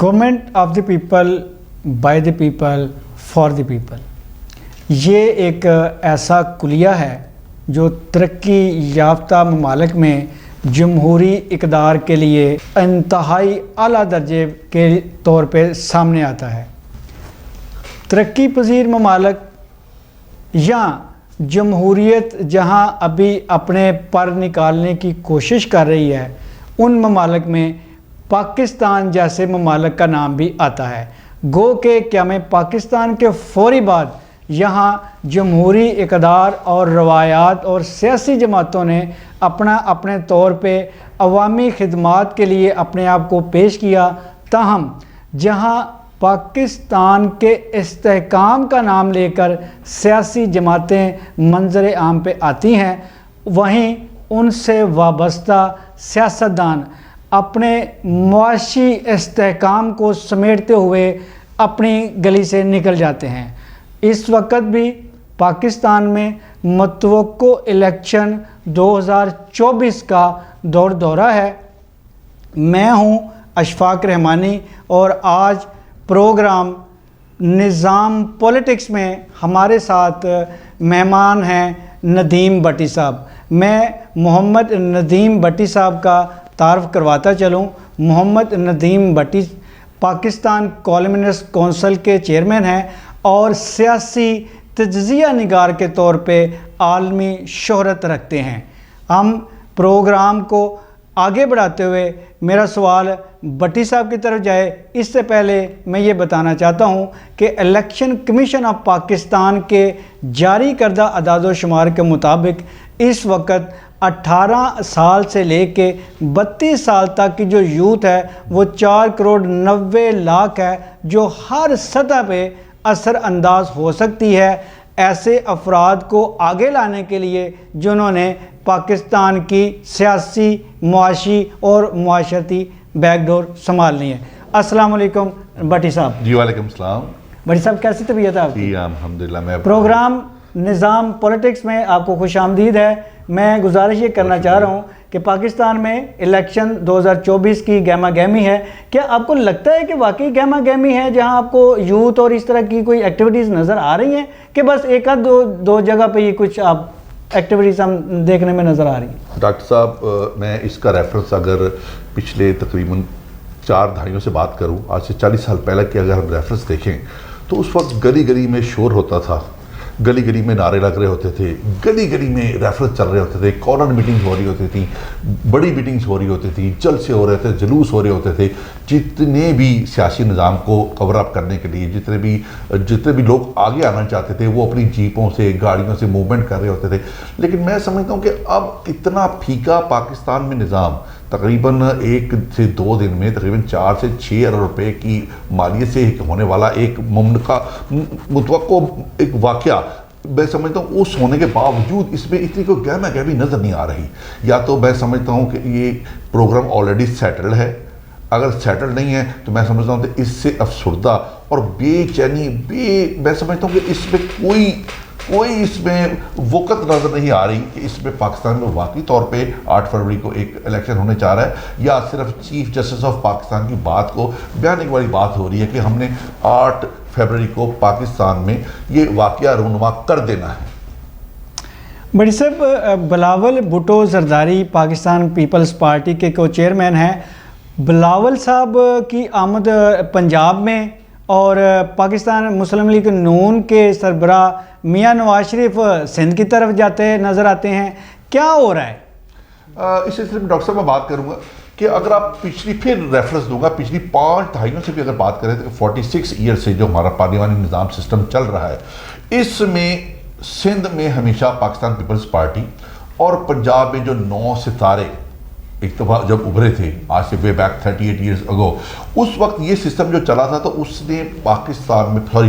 Government of the people by the people for the people, یہ ایک ایسا کلیہ ہے جو ترقی یافتہ ممالک میں جمہوری اقدار کے لیے انتہائی اعلیٰ درجے کے طور پہ سامنے آتا ہے۔ ترقی پذیر ممالک یا جمہوریت جہاں ابھی اپنے پر نکالنے کی کوشش کر رہی ہے، ان ممالک میں پاکستان جیسے ممالک کا نام بھی آتا ہے۔ گو کہ قیام پاکستان کے فوری بعد یہاں جمہوری اقدار اور روایات اور سیاسی جماعتوں نے اپنے طور پہ عوامی خدمات کے لیے اپنے آپ کو پیش کیا، تاہم جہاں پاکستان کے استحکام کا نام لے کر سیاسی جماعتیں منظر عام پہ آتی ہیں، وہیں ان سے وابستہ سیاستدان اپنے معاشی استحکام کو سمیٹتے ہوئے اپنی گلی سے نکل جاتے ہیں۔ اس وقت بھی پاکستان میں متوقع الیکشن 2024 کا دورہ ہے۔ میں ہوں اشفاق رحمانی اور آج پروگرام نظام پولیٹکس میں ہمارے ساتھ مہمان ہیں ندیم بٹی صاحب۔ میں محمد ندیم بٹی صاحب کا تعارف کرواتا چلوں۔ محمد ندیم بٹی پاکستان کالمنسٹ کونسل کے چیئرمین ہیں اور سیاسی تجزیہ نگار کے طور پہ عالمی شہرت رکھتے ہیں۔ ہم پروگرام کو آگے بڑھاتے ہوئے میرا سوال بٹی صاحب کی طرف جائے، اس سے پہلے میں یہ بتانا چاہتا ہوں کہ الیکشن کمیشن آف پاکستان کے جاری کردہ اعداد و شمار کے مطابق اس وقت 18 سال سے لے کے 32 سال تک کی جو یوتھ ہے وہ 4 کروڑ 90 لاکھ ہے، جو ہر سطح پہ اثر انداز ہو سکتی ہے ایسے افراد کو آگے لانے کے لیے جنہوں نے پاکستان کی سیاسی، معاشی اور معاشرتی بیک ڈور سنبھالنی ہے۔ السلام علیکم بٹی صاحب۔ جی وعلیکم السلام۔ بٹی صاحب کیسی طبیعت ہے آپ کی؟ جی الحمدللہ۔ میں پروگرام نظام پولیٹکس میں آپ کو خوش آمدید ہے۔ میں گزارش یہ کرنا چاہ رہا ہوں کہ پاکستان میں الیکشن 2024 کی گہما گہمی ہے، کیا آپ کو لگتا ہے کہ واقعی گہما گہمی ہے جہاں آپ کو یوتھ اور اس طرح کی کوئی ایکٹیویٹیز نظر آ رہی ہیں کہ بس ایک آدھ دو جگہ پہ یہ کچھ آپ ایکٹیویٹیز ہم دیکھنے میں نظر آ رہی ہیں؟ ڈاکٹر صاحب، میں اس کا ریفرنس اگر پچھلے تقریباً 4 دہائیوں سے بات کروں، آج سے 40 سال پہلے کی اگر ہم ریفرنس دیکھیں تو اس وقت گلی گلی میں شور ہوتا تھا، گلی گلی میں نعرے لگ رہے ہوتے تھے، گلی گلی میں ریفرنس چل رہے ہوتے تھے، کارنر میٹنگز ہو رہی ہوتی تھیں، بڑی میٹنگز ہو رہی ہوتی تھیں، جلسے ہو رہے تھے، جلوس ہو رہے ہوتے تھے۔ جتنے بھی سیاسی نظام کو کور اپ کرنے کے لیے جتنے بھی لوگ آگے آنا چاہتے تھے وہ اپنی جیپوں سے، گاڑیوں سے موومنٹ کر رہے ہوتے تھے۔ لیکن میں سمجھتا ہوں کہ اب اتنا پھیکا پاکستان میں نظام، تقریباً 1 سے 2 دن میں تقریباً 4 سے 6 ارب روپے کی مالیت سے ہونے والا ایک متوقع ایک واقعہ، میں سمجھتا ہوں اس ہونے کے باوجود اس میں اتنی کوئی گہما گہمی نظر نہیں آ رہی۔ یا تو میں سمجھتا ہوں کہ یہ پروگرام آلریڈی سیٹلڈ ہے، اگر سیٹلڈ نہیں ہے تو میں سمجھتا ہوں کہ اس سے افسردہ اور بے چینی میں سمجھتا ہوں کہ اس میں کوئی اس میں وقت نظر نہیں آ رہی کہ اس میں پاکستان میں واقعی طور پہ 8 فروری کو ایک الیکشن ہونے جا رہا ہے، یا صرف چیف جسٹس آف پاکستان کی بات کو بیان والی بات ہو رہی ہے کہ ہم نے 8 فروری کو پاکستان میں یہ واقعہ رونما کر دینا ہے۔ بڑی صاحب، بلاول بھٹو زرداری پاکستان پیپلز پارٹی کے کو چیئرمین ہیں۔ بلاول صاحب کی آمد پنجاب میں اور پاکستان مسلم لیگ نون کے سربراہ میاں نواز شریف سندھ کی طرف جاتے نظر آتے ہیں، کیا ہو رہا ہے؟ اس سلسلے میں ڈاکٹر صاحب میں بات کروں گا کہ اگر آپ پھر ریفرنس دوں گا پچھلی 5 دہائیوں سے بھی اگر بات کریں تو 46 ایئر سے جو ہمارا پارلیمانی نظام سسٹم چل رہا ہے، اس میں سندھ میں ہمیشہ پاکستان پیپلز پارٹی اور پنجاب میں جو 9 ستارے ایک دفعہ جب ابھرے تھے آج سے وے بیک 38 ایئرز اگو، اس وقت یہ سسٹم جو چلا تھا تو اس نے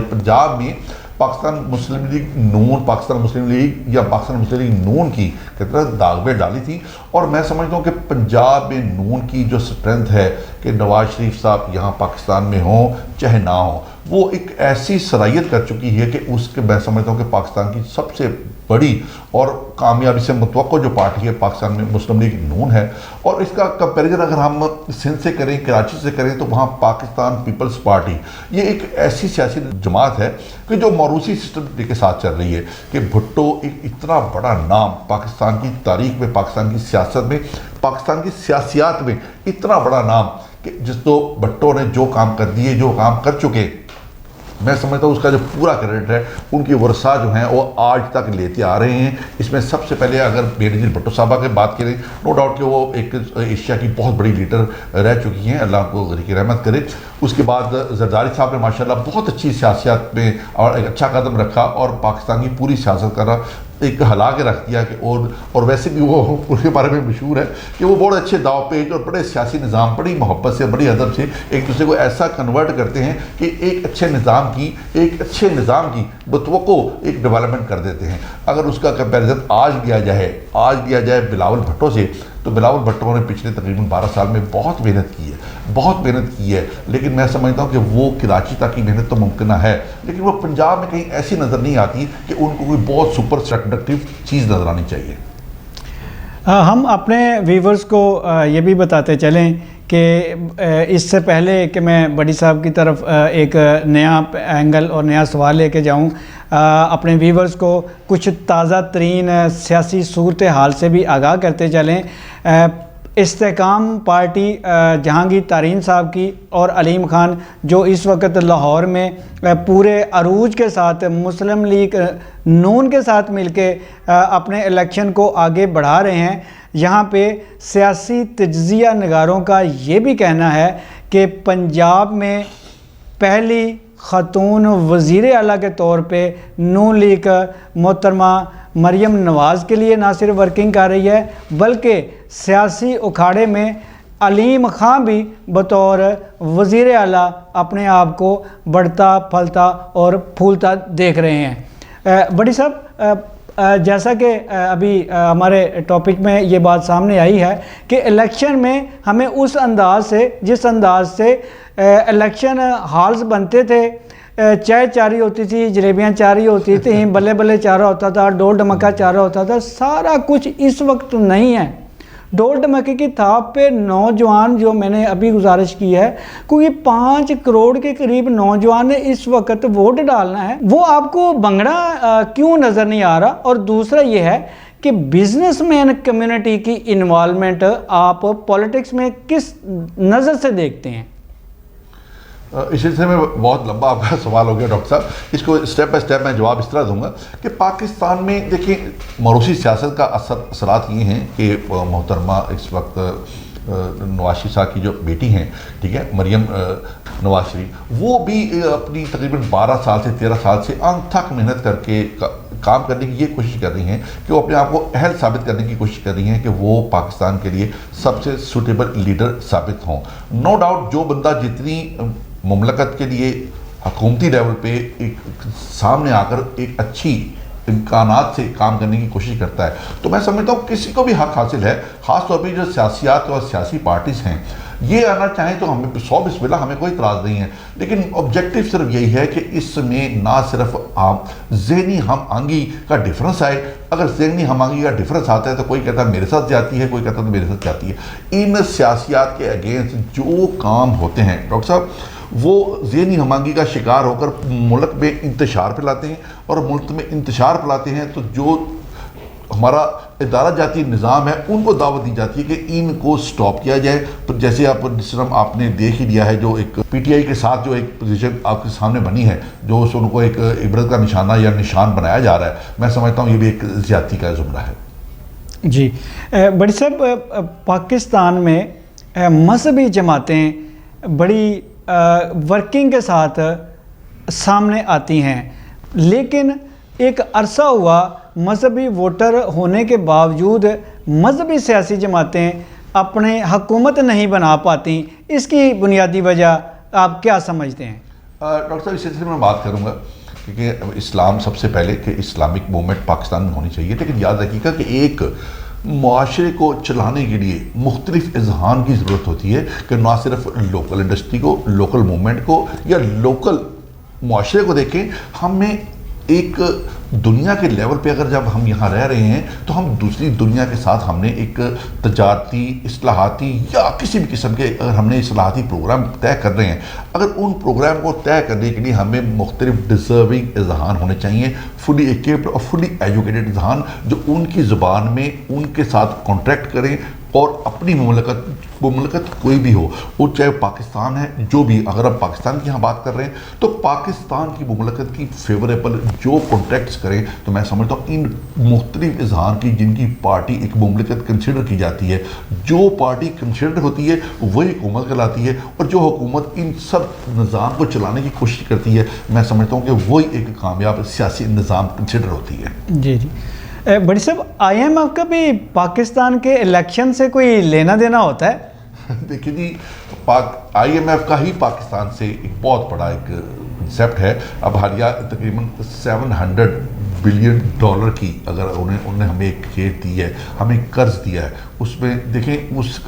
پنجاب میں پاکستان مسلم لیگ نون، پاکستان مسلم لیگ یا پاکستان مسلم لیگ نون کی طرح داغ میں ڈالی تھی۔ اور میں سمجھتا ہوں کہ پنجاب میں نون کی جو سٹرینتھ ہے کہ نواز شریف صاحب یہاں پاکستان میں ہوں چاہے نہ ہوں، وہ ایک ایسی صلاحیت کر چکی ہے کہ اس کے میں سمجھتا ہوں کہ پاکستان کی سب سے بڑی اور کامیابی سے متوقع جو پارٹی ہے پاکستان میں مسلم لیگ نون ہے. اور اس کا کمپیریزن اگر ہم سندھ سے کریں، کراچی سے کریں، تو وہاں پاکستان پیپلز پارٹی یہ ایک ایسی سیاسی جماعت ہے کہ جو موروثی سسٹم کے ساتھ چل رہی ہے. کہ بھٹو ایک اتنا بڑا نام پاکستان کی تاریخ میں، پاکستان کی سیاست میں، پاکستان کی سیاسیات میں اتنا بڑا نام کہ جس تو بھٹو نے جو کام کر دیے، جو کام کر چکے، میں سمجھتا ہوں اس کا جو پورا کریڈٹ ہے ان کی ورثہ جو ہیں وہ آج تک لیتے آ رہے ہیں. اس میں سب سے پہلے اگر بے نظیر بھٹو صاحبہ کی بات کریں، نو ڈاؤٹ کہ وہ ایک ایشیا کی بہت بڑی لیڈر رہ چکی ہیں، اللہ کو غریق رحمت کرے. اس کے بعد زرداری صاحب نے ماشاءاللہ بہت اچھی سیاست میں اور ایک اچھا قدم رکھا اور پاکستان کی پوری سیاست کا ایک ہلا کے رکھ دیا. کہ اور ویسے بھی وہ ان کے بارے میں مشہور ہے کہ وہ بڑے اچھے داؤ پیچ اور بڑے سیاسی نظام بڑی محبت سے، بڑی ادب سے ایک دوسرے کو ایسا کنورٹ کرتے ہیں کہ ایک اچھے نظام کی بتوقع ایک ڈیولپمنٹ کر دیتے ہیں. اگر اس کا کمپیریزن آج لیا جائے بلاول بھٹو سے، تو بلاول بھٹو نے پچھلے تقریباً 12 سال میں بہت محنت کی ہے. لیکن میں سمجھتا ہوں کہ وہ کراچی تک کی محنت تو ممکنہ ہے، لیکن وہ پنجاب میں کہیں ایسی نظر نہیں آتی کہ ان کو کوئی بہت سپر سیڈکٹیو چیز نظر آنی چاہیے. ہم اپنے ویورز کو یہ بھی بتاتے چلیں کہ اس سے پہلے کہ میں بڑی صاحب کی طرف ایک نیا اینگل اور نیا سوال لے کے جاؤں، اپنے ویورز کو کچھ تازہ ترین سیاسی صورتحال سے بھی آگاہ کرتے چلیں. استحکام پارٹی جہانگیر تارین صاحب کی اور علیم خان جو اس وقت لاہور میں پورے عروج کے ساتھ مسلم لیگ نون کے ساتھ مل کے اپنے الیکشن کو آگے بڑھا رہے ہیں، یہاں پہ سیاسی تجزیہ نگاروں کا یہ بھی کہنا ہے کہ پنجاب میں پہلی خاتون وزیر اعلیٰ کے طور پہ نون لیگ محترمہ مریم نواز کے لیے نہ صرف ورکنگ کر رہی ہے بلکہ سیاسی اکھاڑے میں علیم خان بھی بطور وزیر اعلیٰ اپنے آپ کو بڑھتا پھلتا اور پھولتا دیکھ رہے ہیں. بڑی صاحب، جیسا کہ ابھی ہمارے ٹاپک میں یہ بات سامنے آئی ہے کہ الیکشن میں ہمیں اس انداز سے جس انداز سے الیکشن ہالز بنتے تھے، چائے چاری ہوتی تھی، جلیبیاں چاری ہوتی تھیں، بلے بلے چارہ ہوتا تھا، ڈول ڈمکا چارہ ہوتا تھا، سارا کچھ اس وقت نہیں ہے. ڈول ڈمکے کی تھاپ پہ نوجوان، جو میں نے ابھی گزارش کی ہے، کیونکہ 5 کروڑ کے قریب نوجوان نے اس وقت ووٹ ڈالنا ہے، وہ آپ کو بنگڑا کیوں نظر نہیں آ رہا؟ اور دوسرا یہ ہے کہ بزنس مین کمیونٹی کی انوالومنٹ آپ پولیٹکس میں کس نظر سے دیکھتے ہیں؟ اس سلسلے میں بہت لمبا آپ کا سوال ہو گیا ڈاکٹر صاحب. اس کو اسٹیپ بائی اسٹیپ میں جواب اس طرح دوں گا کہ پاکستان میں دیکھیں موروثی سیاست کا اثرات یہ ہیں کہ محترمہ اس وقت نواز شریف صاحب کی جو بیٹی ہیں، ٹھیک ہے، مریم نواز شریف، وہ بھی اپنی تقریباً 12 سال سے 13 سال سے آنکھ تھک محنت کر کے کام کرنے کی یہ کوشش کر رہی ہیں کہ وہ اپنے آپ کو اہل ثابت کرنے کی کوشش کر رہی ہیں کہ وہ پاکستان کے لیے سب سے سوٹیبل لیڈر ثابت ہوں. نو ڈاؤٹ جو بندہ جتنی مملکت کے لیے حکومتی لیول پہ ایک سامنے آ کر ایک اچھی امکانات سے کام کرنے کی کوشش کرتا ہے، تو میں سمجھتا ہوں کسی کو بھی حق حاصل ہے. خاص طور پہ جو سیاسیات اور سیاسی پارٹیز ہیں یہ آنا چاہیں تو ہمیں 100 بسم اللہ، ہمیں کوئی اعتراض نہیں ہے، لیکن آبجیکٹیو صرف یہی ہے کہ اس میں نہ صرف ذہنی ہم آہنگی کا ڈفرنس آئے. اگر ذہنی ہم آہنگی کا ڈفرنس آتا ہے تو کوئی کہتا ہے میرے ساتھ جاتی ہے، کوئی کہتا ہے میرے ساتھ جاتی ہے. ان سیاسیات کے اگینسٹ جو کام ہوتے ہیں ڈاکٹر صاحب، وہ ذہنی ہم آہنگی کا شکار ہو کر ملک میں انتشار پھیلاتے ہیں، اور ملک میں انتشار پھیلاتے ہیں تو جو ہمارا ادارہ جاتی نظام ہے ان کو دعوت دی جاتی ہے کہ ان کو سٹاپ کیا جائے. تو جیسے جس طرح آپ نے دیکھ ہی لیا ہے، جو ایک پی ٹی آئی کے ساتھ جو ایک پوزیشن آپ کے سامنے بنی ہے، جو ان کو ایک عبرت کا نشانہ یا نشان بنایا جا رہا ہے، میں سمجھتا ہوں یہ بھی ایک زیادتی کا زمرہ ہے. جی بڑی صاحب، پاکستان میں مذہبی جماعتیں بڑی ورکنگ کے ساتھ سامنے آتی ہیں، لیکن ایک عرصہ ہوا مذہبی ووٹر ہونے کے باوجود مذہبی سیاسی جماعتیں اپنے حکومت نہیں بنا پاتی. اس کی بنیادی وجہ آپ کیا سمجھتے ہیں؟ ڈاکٹر صاحب، اس سلسلے میں بات کروں گا کیونکہ اسلام سب سے پہلے کہ اسلامک موومنٹ پاکستان میں ہونی چاہیے، لیکن یاد رکھیے گا کہ ایک معاشرے کو چلانے کے لیے مختلف اذہان کی ضرورت ہوتی ہے کہ نہ صرف لوکل انڈسٹری کو، لوکل موومنٹ کو یا لوکل معاشرے کو دیکھیں، ہمیں ایک دنیا کے لیول پہ اگر جب ہم یہاں رہ رہے ہیں تو ہم دوسری دنیا کے ساتھ ہم نے ایک تجارتی، اصلاحاتی یا کسی بھی قسم کے اگر ہم نے اصلاحاتی پروگرام طے کر رہے ہیں، اگر ان پروگرام کو طے کرنے کے لیے ہمیں مختلف ڈیزرونگ اذہان ہونے چاہیے، فلی ایکیپڈ اور فلی ایجوکیٹڈ اذہان جو ان کی زبان میں ان کے ساتھ کانٹریکٹ کریں اور اپنی مملکت کوئی بھی ہو، وہ چاہے پاکستان ہے، جو بھی، اگر ہم پاکستان کی یہاں بات کر رہے ہیں تو پاکستان کی مملکت کی فیوریبل جو کانٹریکٹس کریں، تو میں سمجھتا ہوں ان مختلف اذہان کی جن کی پارٹی ایک مملکت کنسیڈر کی جاتی ہے، جو پارٹی کنسیڈر ہوتی ہے وہی حکومت کہلاتی ہے، اور جو حکومت ان سب نظام کو چلانے کی کوشش کرتی ہے، میں سمجھتا ہوں کہ وہی ایک کامیاب سیاسی نظام کنسیڈر ہوتی ہے۔ جی جی، بڑی صاحب، آئی ایم ایف کا بھی پاکستان کے الیکشن سے کوئی لینا دینا ہوتا ہے؟ دیکھیے جی، آئی ایم ایف کا ہی پاکستان سے ایک بہت بڑا ایک کنسیپٹ ہے۔ اب حالیہ تقریباً $700 بلین کی اگر انہوں نے ہمیں ایک کھیت دی ہے، ہمیں قرض دیا ہے، اس میں دیکھیں اس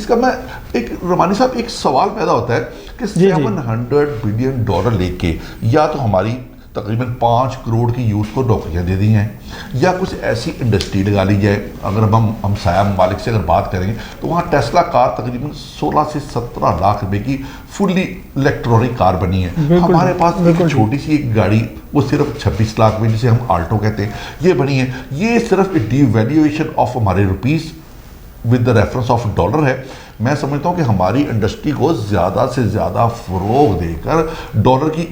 کا میں ایک رمانی صاحب ایک سوال پیدا ہوتا ہے کہ $700 بلین لے کے یا تو ہماری تقریباً 5 کروڑ کی یوتھ کو نوکریاں دے دی ہیں، یا کچھ ایسی انڈسٹری لگا لی جائے۔ اگر ہم سایہ ممالک سے اگر بات کریں تو وہاں ٹیسلا کار تقریباً 16 سے 17 لاکھ روپے کی فلی الیکٹرونک کار بنی ہے۔ ہمارے پاس ایک چھوٹی سی ایک گاڑی وہ صرف 26 لاکھ میں، جسے ہم آلٹو کہتے ہیں، یہ بنی ہے۔ یہ صرف ڈی ویلیویشن آف ہمارے rupees with the reference of dollar ہے۔ میں سمجھتا ہوں کہ ہماری انڈسٹری کو زیادہ سے زیادہ فروغ دے کر ڈالر کی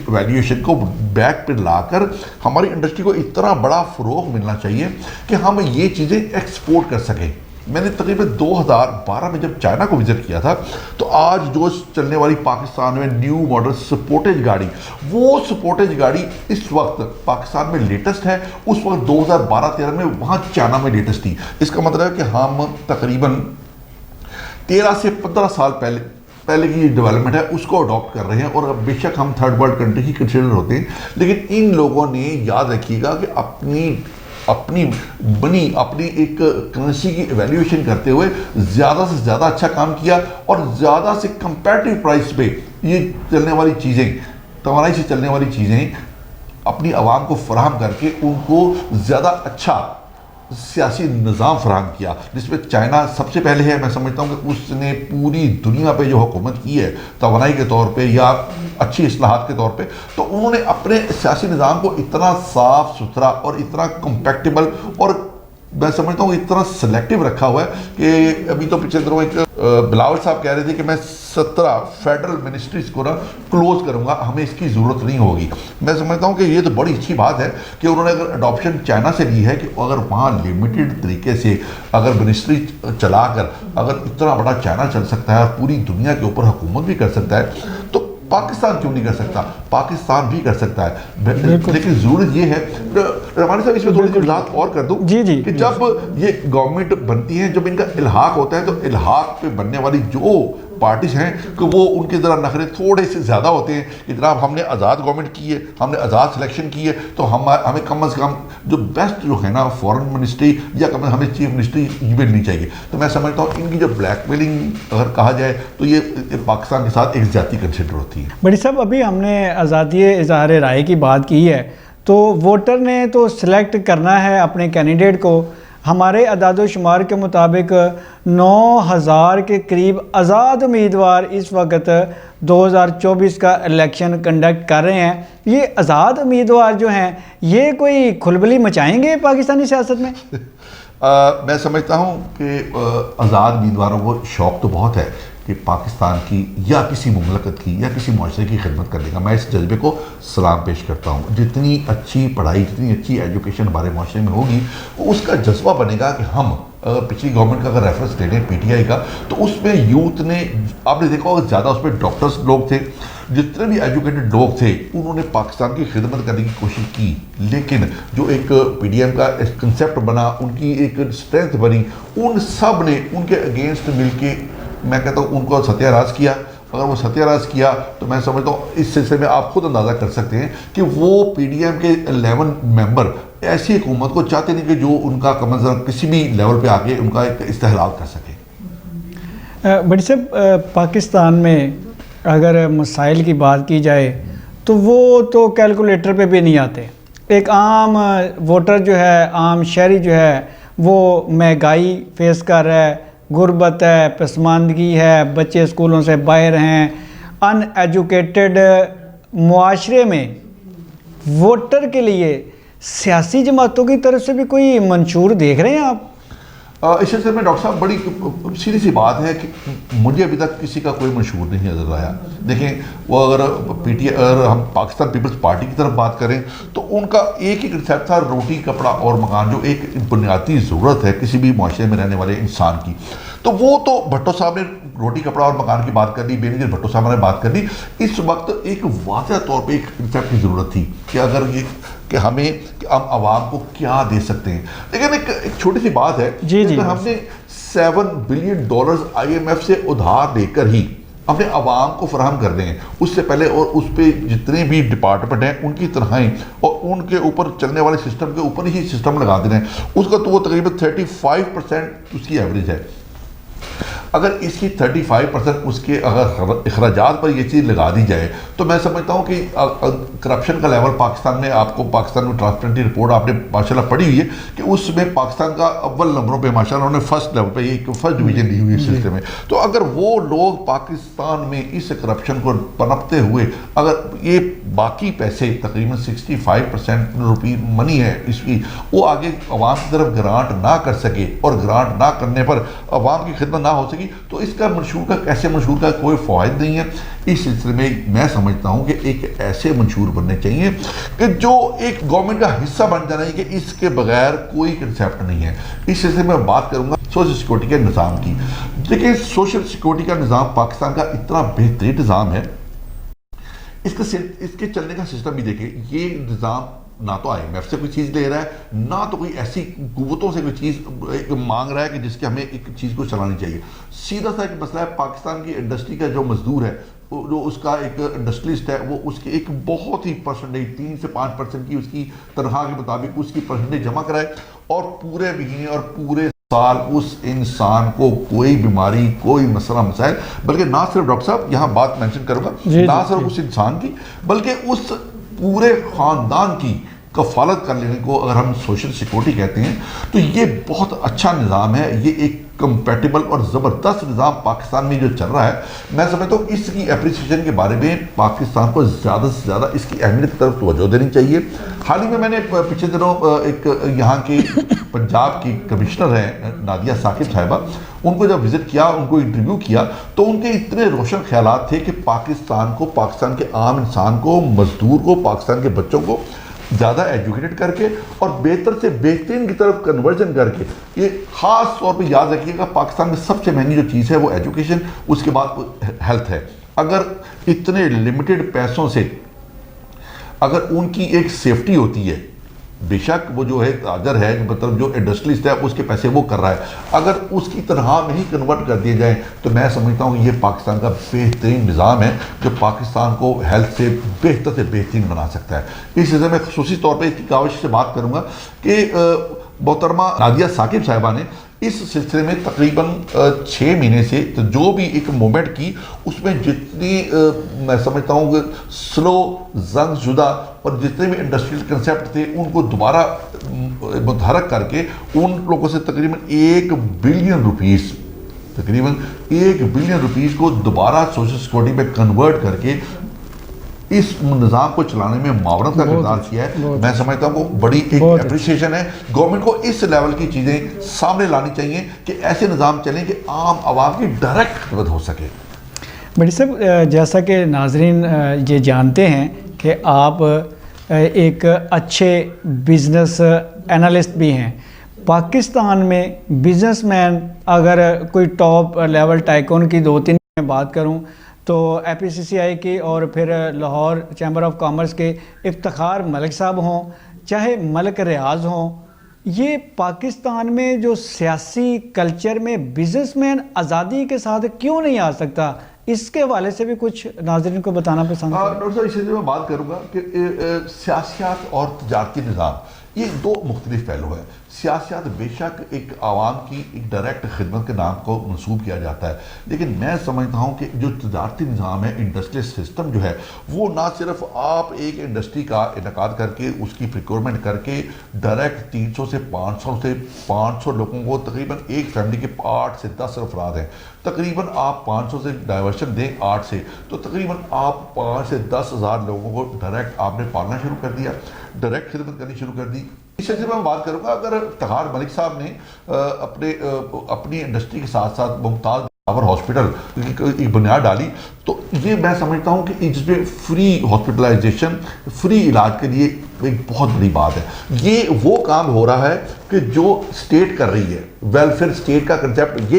ویلیویشن کو بیک پہ لا کر ہماری انڈسٹری کو اتنا بڑا فروغ ملنا چاہیے کہ ہم یہ چیزیں ایکسپورٹ کر سکیں۔ میں نے تقریباً 2012 میں جب چائنا کو وزٹ کیا تھا تو آج جو چلنے والی پاکستان میں نیو ماڈل سپورٹیج گاڑی، وہ سپورٹیج گاڑی اس وقت پاکستان میں لیٹسٹ ہے، اس وقت 2012-13 میں وہاں چائنا میں لیٹسٹ تھی۔ اس کا مطلب ہے کہ ہم تقریباً 13 سے 15 سال پہلے کی ڈیولپمنٹ ہے اس کو اڈاپٹ کر رہے ہیں، اور بے شک ہم تھرڈ ورلڈ کنٹری کی کنسیڈر ہوتے ہیں، لیکن ان لوگوں نے یاد رکھیے گا کہ اپنی ایک کرنسی کی ایویلیویشن کرتے ہوئے زیادہ سے زیادہ اچھا کام کیا، اور زیادہ سے کمپیٹیو پرائس پہ یہ چلنے والی چیزیں، توانائی سے چلنے والی چیزیں اپنی عوام کو فراہم کر کے ان کو زیادہ اچھا سیاسی نظام فراہم کیا، جس میں چائنا سب سے پہلے ہے۔ میں سمجھتا ہوں کہ اس نے پوری دنیا پہ جو حکومت کی ہے توانائی کے طور پہ یا اچھی اصلاحات کے طور پہ، تو انہوں نے اپنے سیاسی نظام کو اتنا صاف ستھرا اور اتنا کمپیکٹیبل اور میں سمجھتا ہوں اتنا سلیکٹیو رکھا ہوا ہے کہ ابھی تو پچھلے دنوں ایک بلاول صاحب کہہ رہے تھے کہ میں 17 فیڈرل منسٹریز کو کلوز کروں گا، ہمیں اس کی ضرورت نہیں ہوگی۔ میں سمجھتا ہوں کہ یہ تو بڑی اچھی بات ہے کہ انہوں نے اگر اڈاپشن چائنا سے لی ہے کہ اگر وہاں لمیٹڈ طریقے سے اگر منسٹری چلا کر اگر اتنا بڑا چائنا چل سکتا ہے اور پوری دنیا کے اوپر حکومت بھی کر سکتا ہے، تو پاکستان کیوں نہیں کر سکتا؟ پاکستان بھی کر سکتا ہے، لیکن ضرورت یہ ہے، رحمانی صاحب اس میں تھوڑی سی وضاحت اور کر دوں کہ جب یہ گورنمنٹ بنتی ہے، جب ان کا الحاق ہوتا ہے، تو الحاق پہ بننے والی جو پارٹیز ہیں کہ وہ ان کے ذرا نخرے تھوڑے سے زیادہ ہوتے ہیں کہ جناب ہم نے آزاد گورنمنٹ کی ہے، ہم نے آزاد سلیکشن کی ہے، تو ہمیں کم از کم جو بیسٹ جو ہے نا فورن منسٹری یا کم از کم ہمیں چیف منسٹری یہ ملنی چاہیے۔ تو میں سمجھتا ہوں ان کی جو بلیک میلنگ اگر کہا جائے تو یہ پاکستان کے ساتھ ایک زیادتی کنسیڈر ہوتی ہے۔ بڑی صاحب، ابھی ہم نے آزادی اظہار رائے کی بات کی ہے، تو ووٹر نے تو سلیکٹ کرنا ہے اپنے کینڈیڈیٹ کو۔ ہمارے اعداد و شمار کے مطابق 9000 کے قریب آزاد امیدوار اس وقت 2024 کا الیکشن کنڈکٹ کر رہے ہیں۔ یہ آزاد امیدوار جو ہیں یہ کوئی کھلبلی مچائیں گے پاکستانی سیاست میں؟ میں سمجھتا ہوں کہ آزاد امیدواروں کو شوق تو بہت ہے کہ پاکستان کی یا کسی مملکت کی یا کسی معاشرے کی خدمت کرنے کا۔ میں اس جذبے کو سلام پیش کرتا ہوں۔ جتنی اچھی پڑھائی، جتنی اچھی ایجوکیشن ہمارے معاشرے میں ہوگی، اس کا جذبہ بنے گا کہ ہم اگر پچھلی گورنمنٹ کا اگر ریفرنس لے لیں پی ٹی آئی کا، تو اس میں یوتھ نے، آپ نے دیکھا ہوگا زیادہ اس میں ڈاکٹرز لوگ تھے، جتنے بھی ایجوکیٹڈ لوگ تھے انہوں نے پاکستان کی خدمت کرنے کی کوشش کی، لیکن جو ایک پی ڈی ایم کا کنسیپٹ بنا، ان کی ایک اسٹرینتھ بنی، ان سب نے ان کے اگینسٹ مل کے میں کہتا ہوں ان کو ستیہ ناش کیا، اگر وہ ستیہ ناش کیا تو میں سمجھتا ہوں اس سلسلے میں آپ خود اندازہ کر سکتے ہیں کہ وہ پی ڈی ایم کے 11 ممبر ایسی حکومت کو چاہتے نہیں کہ جو ان کا کم از کم کسی بھی لیول پہ آ کے ان کا ایک استحلال کر سکے. بڑی صاحب پاکستان میں اگر مسائل کی بات کی جائے تو وہ تو کیلکولیٹر پہ بھی نہیں آتے. ایک عام ووٹر جو ہے، عام شہری جو ہے، وہ مہنگائی فیس کر رہا ہے، غربت ہے، پسماندگی ہے، بچے اسکولوں سے باہر ہیں، ان ایجوکیٹڈ معاشرے میں ووٹر کے لیے سیاسی جماعتوں کی طرف سے بھی کوئی منشور دیکھ رہے ہیں آپ؟ اس سلسلے میں ڈاکٹر صاحب بڑی سیدھی سی بات ہے کہ مجھے ابھی تک کسی کا کوئی منشور نہیں نظر آیا. دیکھیں وہ اگر ہم پاکستان پیپلز پارٹی کی طرف بات کریں تو ان کا ایک ہی کنسیپٹ تھا، روٹی کپڑا اور مکان، جو ایک بنیادی ضرورت ہے کسی بھی معاشرے میں رہنے والے انسان کی. تو وہ تو بھٹو صاحب نے روٹی کپڑا اور مکان کی بات کر لی، بے نظیر بھٹو صاحب نے بات کر لی. اس وقت ایک واضح طور پہ ایک کنسیپٹ کی ضرورت تھی کہ اگر یہ کہ ہم عوام کو کیا دے سکتے ہیں. لیکن ایک چھوٹی سی بات ہے کہ ہم نے $7 بلین IMF سے ادھار لے کر ہی اپنے عوام کو فراہم کر دیں، اس سے پہلے اور اس پہ جتنے بھی ڈپارٹمنٹ ہیں ان کی تنخواہیں اور ان کے اوپر چلنے والے سسٹم کے اوپر ہی سسٹم لگا دینا ہے، اس کا تو وہ تقریباً 35% اس کی ایوریج ہے. اگر اس کی 35% اس کے اگر اخراجات پر یہ چیز لگا دی جائے تو میں سمجھتا ہوں کہ کرپشن کا لیول پاکستان میں، آپ کو پاکستان میں ٹرانسپیرنٹی رپورٹ آپ نے ماشاءاللہ پڑھی ہوئی ہے کہ اس میں پاکستان کا اول نمبروں پہ ماشاءاللہ انہوں نے فرسٹ لیول پہ ایک فرسٹ ڈویژن لی ہوئی ہے اس سلسلے میں. تو اگر وہ لوگ پاکستان میں اس کرپشن کو پنپتے ہوئے اگر یہ باقی پیسے تقریباً 65% روپی منی ہے اس کی، وہ آگے عوام کی طرف گرانٹ نہ کر سکے اور گرانٹ نہ کرنے پر عوام کی خدمت نہ ہو سکی، تو اس کا منشور کا کیسے منشور کا کوئی فوائد نہیں ہے. اس سلسلے میں میں سمجھتا ہوں کہ ایک ایسے منشور بننے چاہیے کہ جو ایک گورنمنٹ کا حصہ بن جانا ہے کہ اس کے بغیر کوئی کنسیپٹ نہیں ہے. اس سلسلے میں بات کروں گا سوشل سیکورٹی کے نظام کی. دیکھیں سوشل سیکورٹی کا نظام پاکستان کا اتنا بہترین نظام ہے، اس کے چلنے کا سسٹم بھی دیکھیں. یہ نظام نہ تو IMF سے کوئی چیز لے رہا ہے، نہ تو کوئی ایسی قوتوں سے کوئی چیز مانگ رہا ہے کہ جس کے ہمیں ایک چیز کو چلانی چاہیے. سیدھا سا ایک مسئلہ ہے، پاکستان کی انڈسٹری کا جو مزدور ہے، جو اس کا ایک انڈسٹریلسٹ ہے، وہ اس کے ایک بہت ہی پرسنٹیج 3 سے 5% کی اس کی تنخواہ کے مطابق اس کی پرسنٹیج جمع کرائے اور پورے مہینے اور پورے سال اس انسان کو کوئی بیماری، کوئی مسئلہ مسائل، بلکہ نہ صرف ڈاکٹر صاحب یہاں بات مینشن کروں گا، نہ صرف اس انسان کی بلکہ اس پورے خاندان کی کفالت کر لینے کو اگر ہم سوشل سیکورٹی کہتے ہیں تو یہ بہت اچھا نظام ہے. یہ ایک کمپیٹیبل اور زبردست نظام پاکستان میں جو چل رہا ہے. میں سمجھتا ہوں اس کی اپریسیشن کے بارے میں پاکستان کو زیادہ سے زیادہ اس کی اہمیت کی طرف توجہ دینی چاہیے. حال ہی میں نے پچھلے دنوں ایک یہاں کی پنجاب کی کمشنر ہیں نادیہ ثاقب صاحبہ، ان کو جب وزٹ کیا، ان کو انٹرویو کیا تو ان کے اتنے روشن خیالات تھے کہ پاکستان کو، پاکستان کے عام انسان کو، مزدور کو، پاکستان کے بچوں کو زیادہ ایجوکیٹڈ کر کے اور بہتر سے بہترین کی طرف کنورژن کر کے، یہ خاص طور پہ یاد رکھیے گا پاکستان میں سب سے مہنگی جو چیز ہے وہ ایجوکیشن، اس کے بعد ہیلتھ ہے. اگر اتنے لمیٹڈ پیسوں سے اگر ان کی ایک سیفٹی ہوتی ہے، بے شک وہ جو ہے تاجر ہے، مطلب جو انڈسٹریلسٹ ہے اس کے پیسے وہ کر رہا ہے، اگر اس کی تنخواہ میں ہی کنورٹ کر دیے جائیں تو میں سمجھتا ہوں یہ پاکستان کا بہترین نظام ہے جو پاکستان کو ہیلتھ سے بہترین بنا سکتا ہے. اس سلسلے میں خصوصی طور پہ اس کی کاوش سے بات کروں گا کہ محترمہ نادیہ ثاقب صاحبہ نے اس سلسلے میں تقریباً 6 مہینے سے جو بھی ایک مومنٹ کی، اس میں جتنی میں سمجھتا ہوں کہ سلو زنگ زدہ اور جتنے بھی انڈسٹریل کنسیپٹ تھے ان کو دوبارہ متحرک کر کے ان لوگوں سے تقریباً 1 بلین روپیز کو دوبارہ سوشل سیکورٹی پہ کنورٹ کر کے اس نظام کو چلانے میں معاونت کا کردار کیا ہے. میں سمجھتا ہوں کہ بڑی ایک اپریشیشن ہے. گورنمنٹ کو اس لیول کی چیزیں سامنے لانی چاہیے کہ ایسے نظام چلیں کہ عام عوام کی ڈائریکٹ خدمت ہو سکے. بڑی صاحب جیسا کہ ناظرین یہ جانتے ہیں کہ آپ ایک اچھے بزنس انالسٹ بھی ہیں. پاکستان میں بزنس مین اگر کوئی ٹاپ لیول ٹائکون کی 2-3 میں بات کروں تو APCCI کی اور پھر لاہور چیمبر آف کامرس کے افتخار ملک صاحب ہوں، چاہے ملک ریاض ہوں، یہ پاکستان میں جو سیاسی کلچر میں بزنس مین آزادی کے ساتھ کیوں نہیں آ سکتا؟ اس کے حوالے سے بھی کچھ ناظرین کو بتانا پسند کریں؟ ڈاکٹر صاحب، اس سے میں بات کروں گا کہ سیاسیات اور تجارتی نظام یہ دو مختلف پہلو ہیں. سیاسیات بے شک ایک عوام کی ایک ڈائریکٹ خدمت کے نام کو منسوب کیا جاتا ہے، لیکن میں سمجھتا ہوں کہ جو تجارتی نظام ہے، انڈسٹریل سسٹم جو ہے، وہ نہ صرف آپ ایک انڈسٹری کا انعقاد کر کے اس کی پریکیورمنٹ کر کے ڈائریکٹ 300 سے 500 لوگوں کو، تقریباً ایک فیملی کے 8 سے 10 افراد ہیں، تقریباً آپ 500 سے ڈائیورشن دیں 8 سے، تو تقریباً آپ 5 سے 10 ہزار لوگوں کو ڈائریکٹ آپ نے پالنا شروع کر دیا، ڈائریکٹ خدمت کرنی شروع کر دی. اس سلسلے میں بات کروں گا، اگر تہار ملک صاحب نے اپنی انڈسٹری کے ساتھ ساتھ ممتاز ہاسپٹل ایک بنیاد ڈالی، تو یہ میں سمجھتا ہوں کہ جس میں فری ہاسپٹلائزیشن، فری علاج کے لیے ایک بہت بڑی بات ہے. یہ وہ کام ہو رہا ہے کہ جو اسٹیٹ کر رہی ہے، ویلفیئر اسٹیٹ کا کنسیپٹ،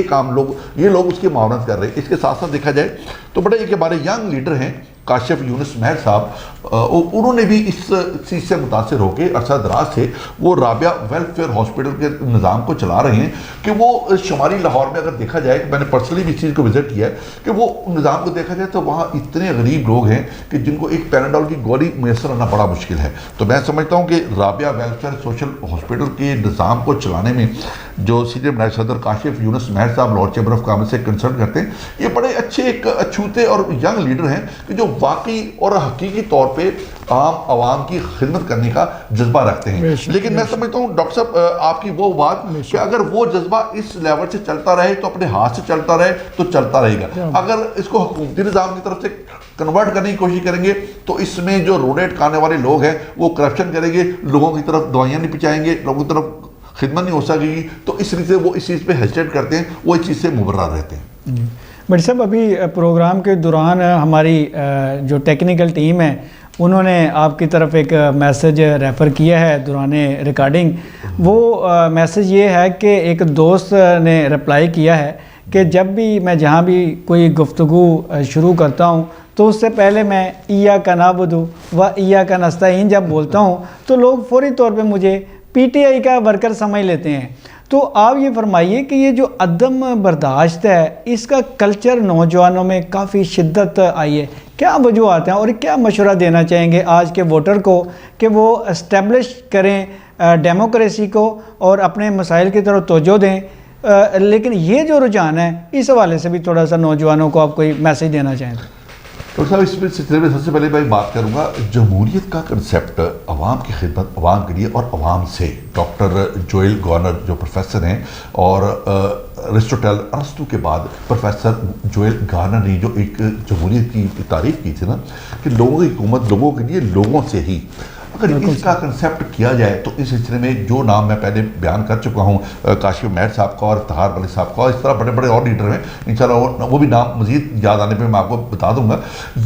یہ لوگ اس کی معاونت کر رہے ہیں. اس کے ساتھ ساتھ دیکھا جائے تو بڑے ایک ہمارے ینگ لیڈر ہیں کاشف یونس مہر صاحب، انہوں نے بھی اس چیز سے متاثر ہو کے عرصہ دراز سے وہ رابعہ ویلفیئر ہاسپٹل کے نظام کو چلا رہے ہیں کہ وہ شمالی لاہور میں اگر دیکھا جائے، میں نے پرسنلی بھی اس چیز کو وزٹ کیا ہے کہ وہ نظام کو دیکھا جائے تو وہاں اتنے غریب لوگ ہیں کہ جن کو ایک پیناڈول کی گولی میسر آنا بڑا مشکل ہے. تو میں سمجھتا ہوں کہ رابعہ ویلفیئر سوشل ہاسپٹل کے نظام کو چلانے میں جو سینئر نائب صدر کاشف یونس مہر صاحب لاہور چیمبر آف کامرس سے کنسرن کرتے ہیں، یہ بڑے اچھے ایک اچھوتے اور ینگ لیڈر ہیں کہ جو واقعی اور حقیقی طور پہ عام عوام کی خدمت کرنے کا جذبہ رکھتے ہیں. لیکن میں سمجھتا ہوں ڈاکٹر صاحب آپ کی وہ بات کہ اگر وہ جذبہ اس لیول سے چلتا رہے تو اپنے ہاتھ سے چلتا رہے تو چلتا رہے گا. اگر اس کو حکومتی نظام کی طرف سے کنورٹ کرنے کی کوشش کریں گے تو اس میں جو روڈیٹ کھانے والے لوگ ہیں وہ کرپشن کریں گے، لوگوں کی طرف دوائیاں نہیں پہنچائیں گے، لوگوں کی طرف خدمت نہیں ہو سکے گی. تو اس لیے سے وہ اس چیز پہ ہیسٹیٹ کرتے ہیں، وہ اس چیز سے مبرر رہتے ہیں. بٹ صاحب، ابھی پروگرام کے دوران ہماری جو ٹیکنیکل ٹیم ہے انہوں نے آپ کی طرف ایک میسج ریفر کیا ہے دوران ریکارڈنگ. وہ میسج یہ ہے کہ ایک دوست نے رپلائی کیا ہے کہ جب بھی میں جہاں بھی کوئی گفتگو شروع کرتا ہوں تو اس سے پہلے میں ایاک نعبد و ایاک نستعین جب بولتا ہوں تو لوگ فوری طور پہ مجھے پی ٹی آئی کا ورکر سمجھ لیتے ہیں. تو آپ یہ فرمائیے کہ یہ جو عدم برداشت ہے، اس کا کلچر نوجوانوں میں کافی شدت آئی ہے، کیا وجوہات ہیں اور کیا مشورہ دینا چاہیں گے آج کے ووٹر کو کہ وہ اسٹیبلش کریں ڈیموکریسی کو اور اپنے مسائل کی طرف توجہ دیں؟ لیکن یہ جو رجحان ہے، اس حوالے سے بھی تھوڑا سا نوجوانوں کو آپ کوئی میسیج دینا چاہیں. ڈاکٹر صاحب، اس سلسلے میں سب سے پہلے میں بات کروں گا جمہوریت کا کنسیپٹ عوام کی خدمت، عوام کے لیے اور عوام سے. ڈاکٹر جوئل گارنر جو پروفیسر ہیں اور ارسطوٹل ارسطو کے بعد پروفیسر جوئل گارنر نے جو ایک جمہوریت کی تعریف کی تھی نا کہ لوگوں کی حکومت لوگوں کے لیے، لوگوں سے ہی، اگر اس کا کنسیپٹ کیا جائے تو اس سلسلے میں جو نام میں پہلے بیان کر چکا ہوں، کاشف مہر صاحب کا اور تہار ملک صاحب کا، اس طرح بڑے بڑے اور لیڈر ہیں، انشاءاللہ وہ بھی نام مزید یاد آنے پہ میں آپ کو بتا دوں گا.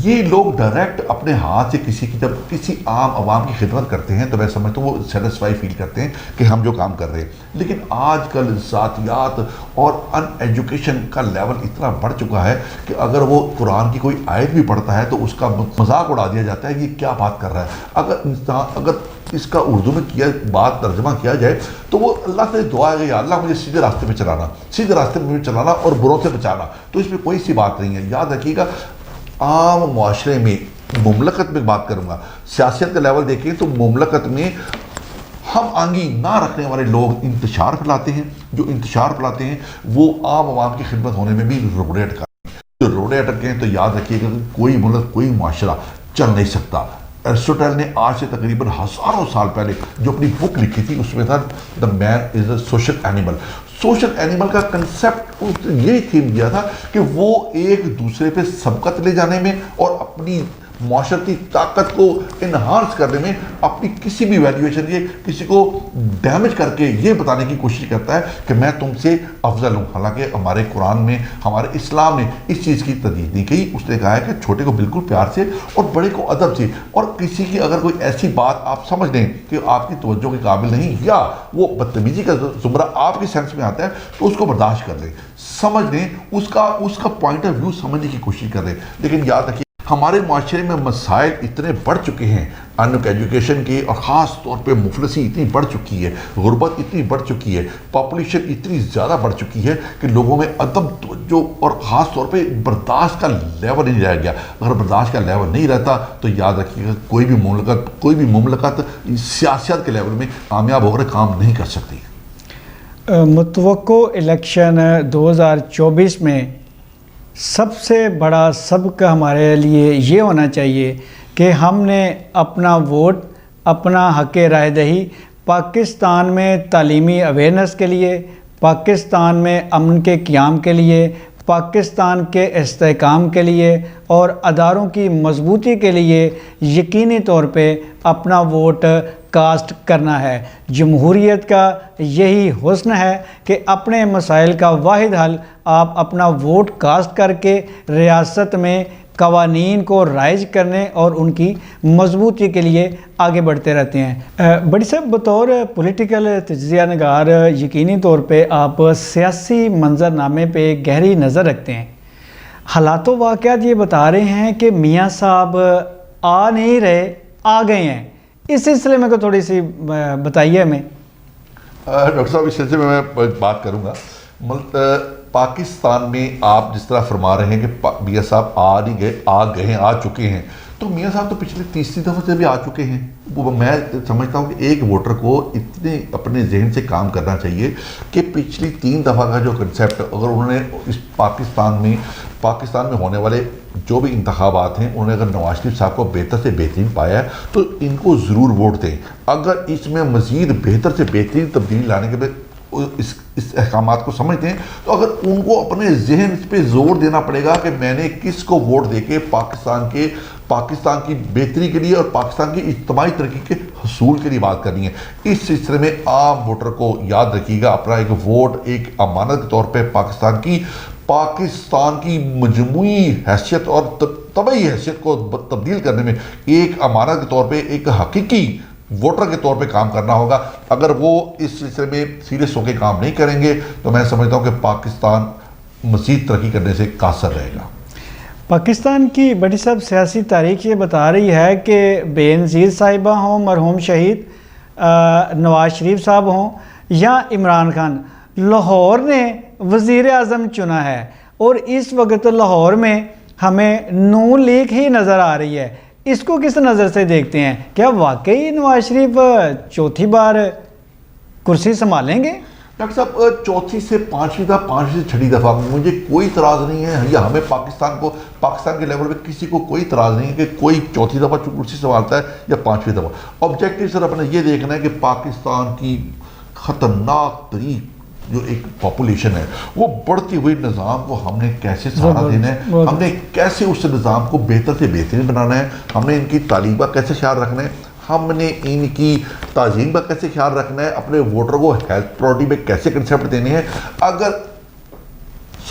یہ لوگ ڈائریکٹ اپنے ہاتھ سے جب کسی عام عوام کی خدمت کرتے ہیں تو میں سمجھتا ہوں وہ سیٹسفائی فیل کرتے ہیں کہ ہم جو کام کر رہے ہیں. لیکن آج کل ذاتیات اور ان ایجوکیشن کا لیول اتنا بڑھ چکا ہے کہ اگر وہ قرآن کی کوئی آیت بھی پڑھتا ہے تو اس کا مذاق اڑا دیا جاتا ہے کہ یہ کیا بات کر رہا ہے. اگر اس کا اردو میں بات ترجمہ کیا جائے تو وہ اللہ سے دعا ہے کہ یا اللہ مجھے سیدھے راستے پہ چلانا، سیدھے راستے پہ چلانا اور بروں سے بچانا. تو اس میں کوئی سی بات نہیں ہے. یاد رکھیے گا، عام معاشرے میں، مملکت میں بات کروں گا، سیاست کا لیول دیکھیں تو مملکت میں ہم آنگی نہ رکھنے والے لوگ انتشار پھیلاتے ہیں. جو انتشار پھیلاتے ہیں وہ عام عوام کی خدمت ہونے میں بھی روڈیٹ کرتے ہیں. جو روڈیٹ اٹکیں تو یاد رکھیے گا کوئی ملک، کوئی معاشرہ چل نہیں سکتا. ارسطوٹل نے آج سے تقریباً ہزاروں سال پہلے جو اپنی بک لکھی تھی اس میں تھا the man is a social animal. Social animal کا کنسیپٹ یہی تھیم دیا تھا کہ وہ ایک دوسرے پہ سبقت لے جانے میں اور اپنی معاشرتی طاقت کو انہانس کرنے میں اپنی کسی بھی ویلیویشن کے کسی کو ڈیمیج کر کے یہ بتانے کی کوشش کرتا ہے کہ میں تم سے افضل ہوں. حالانکہ ہمارے قرآن میں، ہمارے اسلام نے اس چیز کی تردید نہیں کی. اس نے کہا ہے کہ چھوٹے کو بالکل پیار سے اور بڑے کو ادب سے، اور کسی کی اگر کوئی ایسی بات آپ سمجھ لیں کہ آپ کی توجہ کے قابل نہیں یا وہ بدتمیزی کا زمرہ آپ کے سینس میں آتا ہے تو اس کو برداشت کر لیں، سمجھ لیں، اس کا پوائنٹ آف ویو سمجھنے کی کوشش کر لیں. لیکن یاد رکھیے ہمارے معاشرے میں مسائل اتنے بڑھ چکے ہیں ان ایجوکیشن کے، اور خاص طور پہ مفلسی اتنی بڑھ چکی ہے، غربت اتنی بڑھ چکی ہے، پاپولیشن اتنی زیادہ بڑھ چکی ہے کہ لوگوں میں عدم توجہ اور خاص طور پہ برداشت کا لیول نہیں رہ گیا۔ اگر برداشت کا لیول نہیں رہتا تو یاد رکھیے گا کوئی بھی مملکت سیاست کے لیول میں کامیاب ہو کر کام نہیں کر سکتی۔ متوقع الیکشن 2024 میں سب سے بڑا سبق ہمارے لیے یہ ہونا چاہیے کہ ہم نے اپنا ووٹ، اپنا حق رائے دہی پاکستان میں تعلیمی اویئرنیس کے لیے، پاکستان میں امن کے قیام کے لیے، پاکستان کے استحکام کے لیے اور اداروں کی مضبوطی کے لیے یقینی طور پہ اپنا ووٹ کاسٹ کرنا ہے۔ جمہوریت کا یہی حسن ہے کہ اپنے مسائل کا واحد حل آپ اپنا ووٹ کاسٹ کر کے ریاست میں قوانین کو رائج کرنے اور ان کی مضبوطی کے لیے آگے بڑھتے رہتے ہیں۔ بڑی صاحب، بطور پولیٹیکل تجزیہ نگار یقینی طور پہ آپ سیاسی منظرنامے پہ گہری نظر رکھتے ہیں۔ حالات و واقعات یہ بتا رہے ہیں کہ میاں صاحب آ نہیں رہے، آ گئے ہیں۔ اس سلسلے میں کو تھوڑی سی بتائیے ہمیں۔ ڈاکٹر صاحب، اس سلسلے میں بات کروں گا۔ پاکستان میں آپ جس طرح فرما رہے ہیں کہ میاں صاحب آ نہیں گئے، آ گئے ہیں، آ چکے ہیں، تو میاں صاحب تو پچھلے تیسری دفعہ سے بھی آ چکے ہیں۔ میں سمجھتا ہوں کہ ایک ووٹر کو اتنے اپنے ذہن سے کام کرنا چاہیے کہ پچھلی 3 دفعہ کا جو کنسیپٹ، اگر انہوں نے اس پاکستان میں ہونے والے جو بھی انتخابات ہیں، انہوں نے اگر نواز شریف صاحب کو بہتر سے بہترین پایا ہے تو ان کو ضرور ووٹ دیں۔ اگر اس میں مزید بہتر سے بہترین تبدیلی لانے کے بعد اس احکامات کو سمجھتے ہیں تو اگر ان کو اپنے ذہن اس پہ زور دینا پڑے گا کہ میں نے کس کو ووٹ دے کے پاکستان کی بہتری کے لیے اور پاکستان کی اجتماعی ترقی کے حصول کے لیے بات کرنی ہے۔ اس سلسلے میں عام ووٹر کو یاد رکھیے گا اپنا ایک ووٹ ایک امانت کے طور پہ پاکستان کی مجموعی حیثیت اور طبعی حیثیت کو تبدیل کرنے میں ایک امانت کے طور پہ ایک حقیقی ووٹر کے طور پہ کام کرنا ہوگا۔ اگر وہ اس سلسلے میں سیریس ہو کے کام نہیں کریں گے تو میں سمجھتا ہوں کہ پاکستان مزید ترقی کرنے سے قاصر رہے گا۔ پاکستان کی بڑی صاحب سیاسی تاریخ یہ بتا رہی ہے کہ بے نظیر صاحبہ ہوں، مرحوم شہید نواز شریف صاحب ہوں یا عمران خان، لاہور نے وزیر اعظم چنا ہے اور اس وقت لاہور میں ہمیں نون لیگ ہی نظر آ رہی ہے۔ اس کو کس نظر سے دیکھتے ہیں؟ کیا واقعی نواز شریف چوتھی بار کرسی سنبھالیں گے؟ ڈاکٹر صاحب، چوتھی سے پانچویں سے چھٹی دفعہ مجھے کوئی اعتراض نہیں ہے، یا ہمیں پاکستان کے لیول پہ کسی کو کوئی اعتراض نہیں ہے کہ کوئی چوتھی دفعہ کرسی سنبھالتا ہے یا پانچویں دفعہ۔ آبجیکٹیو صرف اپنے یہ دیکھنا ہے کہ پاکستان کی خطرناک ترین جو ایک پاپولیشن ہے، وہ بڑھتی ہوئی نظام کو ہم نے کیسے سہارا دینا ہے، ہم نے کیسے اس نظام کو بہتر سے بہترین بنانا ہے، ہم نے ان کی تعلیم کا کیسے خیال رکھنا ہے، ہم نے ان کی تعظیم کا کیسے خیال رکھنا ہے، اپنے ووٹر کو ہیلتھ پراورٹی میں کیسے کنسیپٹ دینے ہیں۔ اگر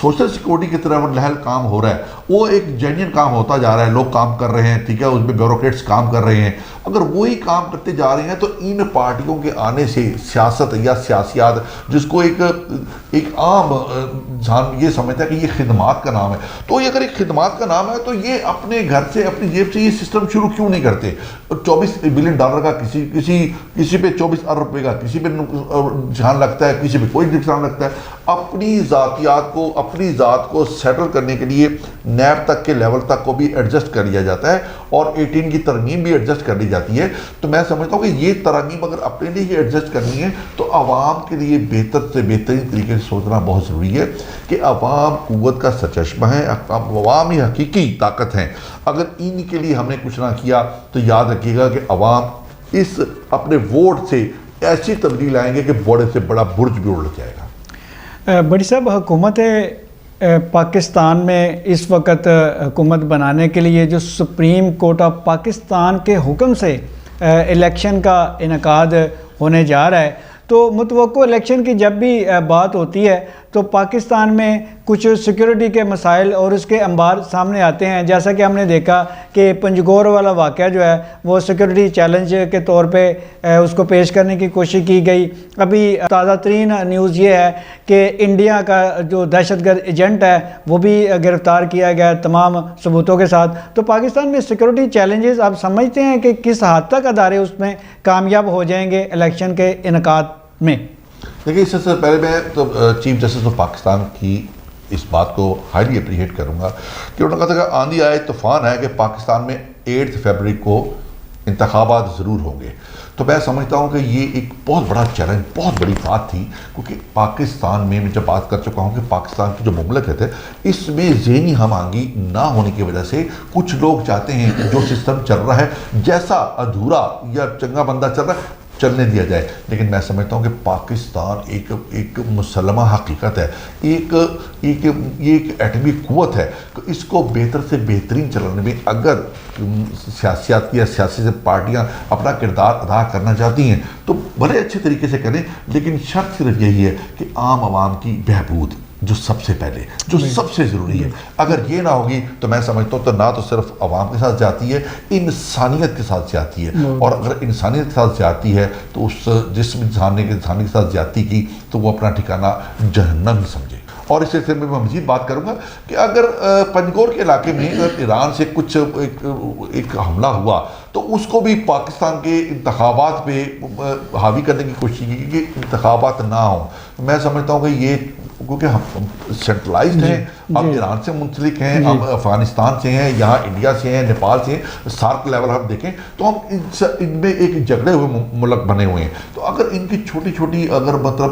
سوشل سیکورٹی کی طرف لحل کام ہو رہا ہے، وہ ایک جینین کام ہوتا جا رہا ہے، لوگ کام کر رہے ہیں، ٹھیک ہے، اس میں بیوروکریٹس کام کر رہے ہیں، اگر وہی کام کرتے جا رہے ہیں تو ان پارٹیوں کے آنے سے سیاست یا سیاسیات، جس کو ایک عام انسان یہ سمجھتا ہے کہ یہ خدمات کا نام ہے، تو یہ اگر ایک خدمات کا نام ہے تو یہ اپنے گھر سے اپنی جیب سے یہ سسٹم شروع کیوں نہیں کرتے؟ $24 بلین کا کسی پہ 24 ارب روپے کا کسی پہ نقصان لگتا ہے، کسی پہ کوئی نقصان لگتا ہے۔ اپنی اپنی ذات کو سیٹل کرنے کے لیے نیب تک کے لیول تک کو بھی ایڈجسٹ کر لیا جاتا ہے اور 18 کی ترمیم بھی ایڈجسٹ کر لی جاتی ہے۔ تو میں سمجھتا ہوں کہ یہ ترمیم اگر اپنے لیے ہی ایڈجسٹ کرنی ہے تو عوام کے لیے بہتر سے بہترین طریقے سے سوچنا بہت ضروری ہے کہ عوام قوت کا سرچشمہ ہے، عوام ہی حقیقی طاقت ہیں۔ اگر ان کے لیے ہم نے کچھ نہ کیا تو یاد رکھیے گا کہ عوام اس اپنے ووٹ سے ایسی تبدیلی لائیں گے کہ بڑے سے بڑا برج بھی اڑ جائے گا۔ بڑی صاحب، حکومت پاکستان میں اس وقت حکومت بنانے کے لیے جو سپریم کورٹ آف پاکستان کے حکم سے الیکشن کا انعقاد ہونے جا رہا ہے، تو متوقع الیکشن کی جب بھی بات ہوتی ہے تو پاکستان میں کچھ سیکیورٹی کے مسائل اور اس کے انبار سامنے آتے ہیں. جیسا کہ ہم نے دیکھا کہ پنجگور والا واقعہ جو ہے وہ سیکیورٹی چیلنج کے طور پہ اس کو پیش کرنے کی کوشش کی گئی. ابھی تازہ ترین نیوز یہ ہے کہ انڈیا کا جو دہشت گرد ایجنٹ ہے وہ بھی گرفتار کیا گیا تمام ثبوتوں کے ساتھ. تو پاکستان میں سیکیورٹی چیلنجز آپ سمجھتے ہیں کہ کس حد تک ادارے اس میں کامیاب ہو جائیں گے الیکشن کے انعقاد میں؟ دیکھیے اس سے پہلے میں تو چیف جسٹس آف پاکستان کی اس بات کو ہائیلی اپریشیٹ کروں گا کہ انہوں نے کہا تھا کہ آندھی آئے طوفان ہے کہ پاکستان میں 8 فروری کو انتخابات ضرور ہوں گے. تو میں سمجھتا ہوں کہ یہ ایک بہت بڑا چیلنج، بہت بڑی بات تھی، کیونکہ پاکستان میں جب بات کر چکا ہوں کہ پاکستان کی جو مملکت ہے اس میں ذہنی ہم آہنگی نہ ہونے کی وجہ سے کچھ لوگ چاہتے ہیں کہ جو سسٹم چل رہا ہے جیسا ادھورا یا چنگا بندہ چل رہا ہے چلنے دیا جائے. لیکن میں سمجھتا ہوں کہ پاکستان ایک مسلمہ حقیقت ہے، یہ ایک ایٹمی قوت ہے. اس کو بہتر سے بہترین چلانے میں اگر سیاسیات یا سیاسی سے پارٹیاں اپنا کردار ادا کرنا چاہتی ہیں تو بڑے اچھے طریقے سے کریں، لیکن شرط صرف یہی ہے کہ عام عوام کی بہبود جو سب سے پہلے، جو سب سے ضروری ہے. اگر یہ نہ ہوگی تو میں سمجھتا ہوں تو نہ تو صرف عوام کے ساتھ جاتی ہے، انسانیت کے ساتھ جاتی ہے. اور اگر انسانیت کے ساتھ جاتی ہے تو اس جس انسان نے کے ساتھ جاتی کی تو وہ اپنا ٹھکانہ جہنم سمجھے. اور اس سلسلے میں مزید بات کروں گا کہ اگر پنجگور کے علاقے میں اگر ایران سے کچھ ایک حملہ ہوا تو اس کو بھی پاکستان کے انتخابات پہ حاوی کرنے کی کوشش کی کہ انتخابات نہ ہوں. میں سمجھتا ہوں کہ یہ کیونکہ ہم سینٹرلائزڈ ہیں، ہم ایران سے منسلک ہیں، ہم افغانستان سے ہیں، یہاں انڈیا سے ہیں، نیپال سے ہیں، سارک لیول ہم دیکھیں تو ہم ان میں ایک جھگڑے ہوئے ملک بنے ہوئے ہیں. تو اگر ان کی چھوٹی چھوٹی اگر مطلب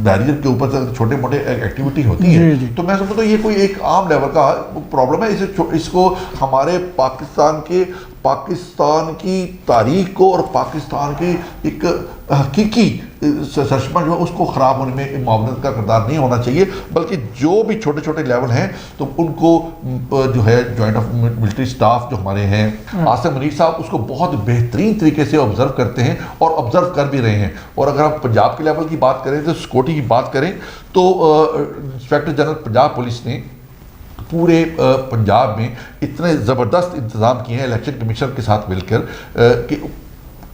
بیریئر کے اوپر سے چھوٹے موٹے ایکٹیویٹی ہوتی ہے تو میں سمجھتا ہوں یہ کوئی ایک عام لیول کا پرابلم ہے. اس کو ہمارے پاکستان کی تاریخ کو اور پاکستان کی ایک حقیقی سرچمہ جو ہے اس کو خراب ہونے میں معاونت کا کردار نہیں ہونا چاہیے، بلکہ جو بھی چھوٹے چھوٹے لیول ہیں تو ان کو جو ہے جوائنٹ آف ملٹری سٹاف جو ہمارے ہیں عاصم منیر صاحب اس کو بہت بہترین طریقے سے آبزرو کرتے ہیں اور آبزرو کر بھی رہے ہیں. اور اگر ہم پنجاب کے لیول کی بات کریں تو سیکورٹی کی بات کریں تو انسپیکٹر جنرل پنجاب پولیس نے پورے پنجاب میں اتنے زبردست انتظام کیے ہیں الیکشن کمیشن کے ساتھ مل کر کہ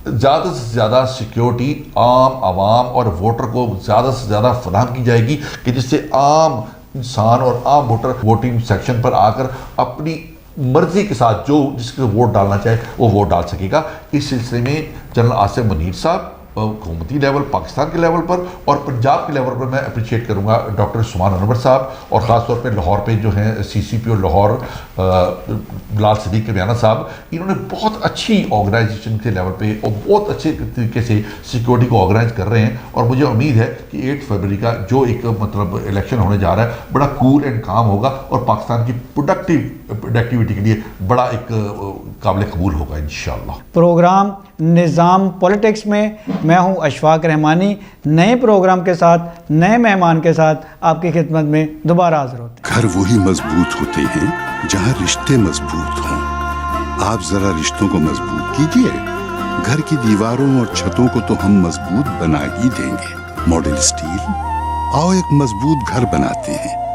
زیادہ سے زیادہ سیکیورٹی عام عوام اور ووٹر کو زیادہ سے زیادہ فراہم کی جائے گی کہ جس سے عام انسان اور عام ووٹر ووٹنگ سیکشن پر آ کر اپنی مرضی کے ساتھ جو جس کے ووٹ ڈالنا چاہے وہ ووٹ ڈال سکے گا. اس سلسلے میں جنرل عاصم منیر صاحب حکومتی لیول پاکستان کے لیول پر اور پنجاب کے لیول پر میں اپریشیٹ کروں گا ڈاکٹر عثمان انور صاحب اور خاص طور پہ لاہور پہ جو ہیں سی سی پی او لاہور بلال صدیق کمیانہ صاحب. انہوں نے بہت اچھی آرگنائزیشن کے لیول پہ اور بہت اچھے طریقے سے سیکیورٹی کو آرگنائز کر رہے ہیں. اور مجھے امید ہے کہ 8 فروری کا جو ایک مطلب الیکشن ہونے جا رہا ہے بڑا کول اینڈ کام ہوگا اور پاکستان کی پروڈکٹیوٹی کے لیے بڑا ایک قابل قبول ہوگا انشاءاللہ. پروگرام نظام پولیٹکس میں میں ہوں اشفاق رحمانی. نئے پروگرام کے ساتھ نئے مہمان کے ساتھ آپ کی خدمت میں دوبارہ حاضر ہوتے ہیں. گھر وہی مضبوط ہوتے ہیں جہاں رشتے مضبوط ہوں. آپ ذرا رشتوں کو مضبوط کیجئے. گھر کی دیواروں اور چھتوں کو تو ہم مضبوط بنا ہی دیں گے. ماڈل اسٹیل، آؤ ایک مضبوط گھر بناتے ہیں.